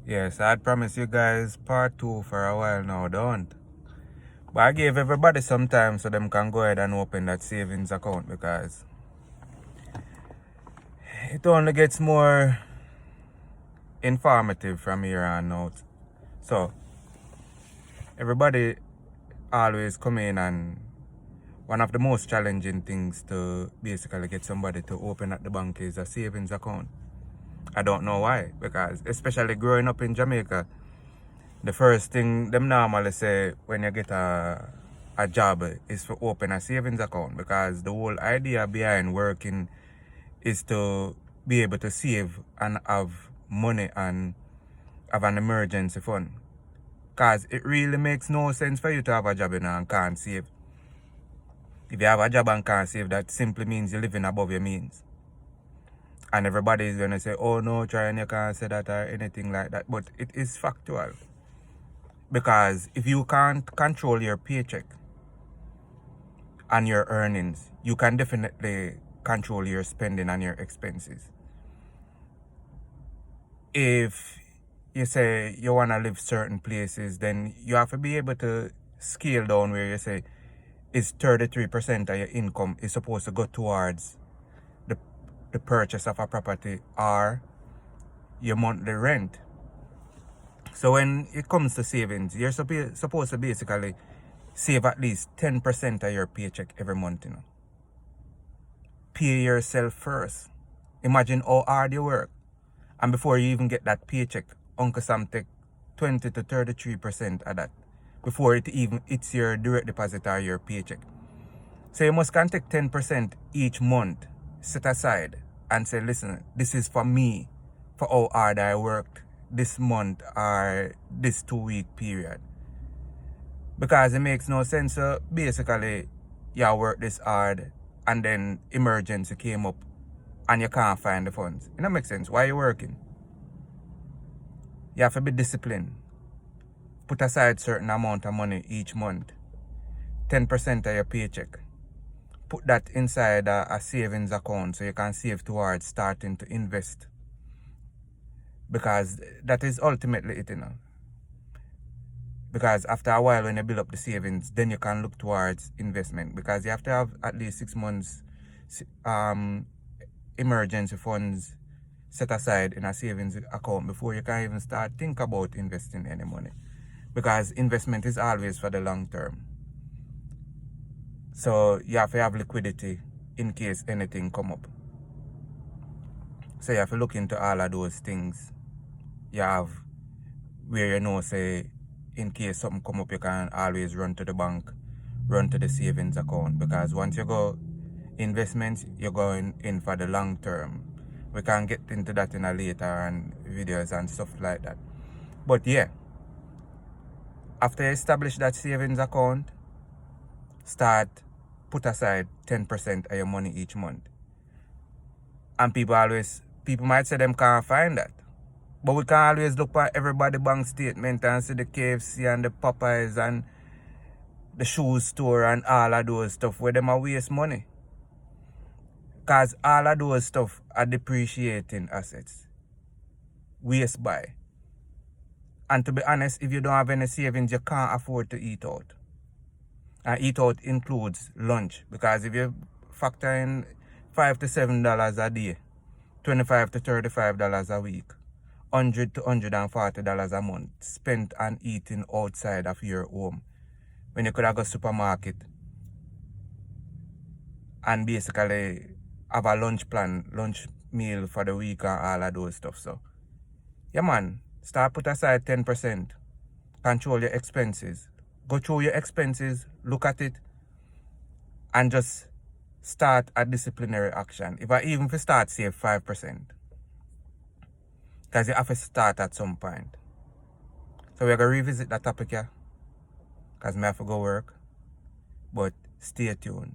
Yes, I'd promised you guys part 2 for a while now, don't. But I gave everybody some time so them can go ahead and open that savings account because it only gets more informative from here on out. So, everybody always come in, and one of the most challenging things to basically get somebody to open at the bank is a savings account. I don't know why, because especially growing up in Jamaica, the first thing them normally say when you get a job is to open a savings account, because the whole idea behind working is to be able to save and have money and have an emergency fund. Because it really makes no sense for you to have a job and can't save. If you have a job and can't save, that simply means you're living above your means. And everybody is going to say, oh no, try and you can't say that or anything like that. But it is factual. Because if you can't control your paycheck and your earnings, you can definitely control your spending and your expenses. If you say you want to live certain places, then you have to be able to scale down where you say is 33% of your income is supposed to go towards the purchase of a property or your monthly rent. So when it comes to savings, you're supposed to basically save at least 10% of your paycheck every month, you know. Pay yourself first. Imagine how hard you work. And before you even get that paycheck, Uncle Sam take 20 to 33% of that before it even hits your direct deposit or your paycheck. So you must can take 10% each month, set aside and say, listen, this is for me, for how hard I worked this month or this 2-week period. Because it makes no sense. So basically, you work this hard and then emergency came up and you can't find the funds. It don't make sense. Why are you working? You have to be disciplined. Put aside certain amount of money each month. 10% of your paycheck. Put that inside a savings account so you can save towards starting to invest. Because that is ultimately it, you know. Because after a while when you build up the savings, then you can look towards investment. Because you have to have at least 6 months emergency funds set aside in a savings account before you can even start think about investing any money. Because investment is always for the long term. So you have to have liquidity in case anything come up. So you have to look into all of those things. You have where you know, say, in case something come up, you can always run to the bank, run to the savings account. Because once you go investments, you're going in for the long term. We can get into that in a later and videos and stuff like that. But yeah, after you establish that savings account, put aside 10% of your money each month. And people might say them can't find that. But we can always look at everybody's bank statement and see the KFC and the Popeyes and the shoe store and all of those stuff where them are waste money. Because all of those stuff are depreciating assets. Waste by. And to be honest, if you don't have any savings, you can't afford to eat out. And eat out includes lunch. Because if you factor in $5 to $7 a day, $25 to $35 a week, $100 to $140 a month spent on eating outside of your home, when you could have a supermarket and basically have a lunch meal for the week and all of those stuff. So yeah man, start put aside 10%, control your expenses, go through your expenses, look at it, and just start a disciplinary action. If I even start save 5%, because you have to start at some point. So we're going to revisit that topic here, because I have to go work. But stay tuned.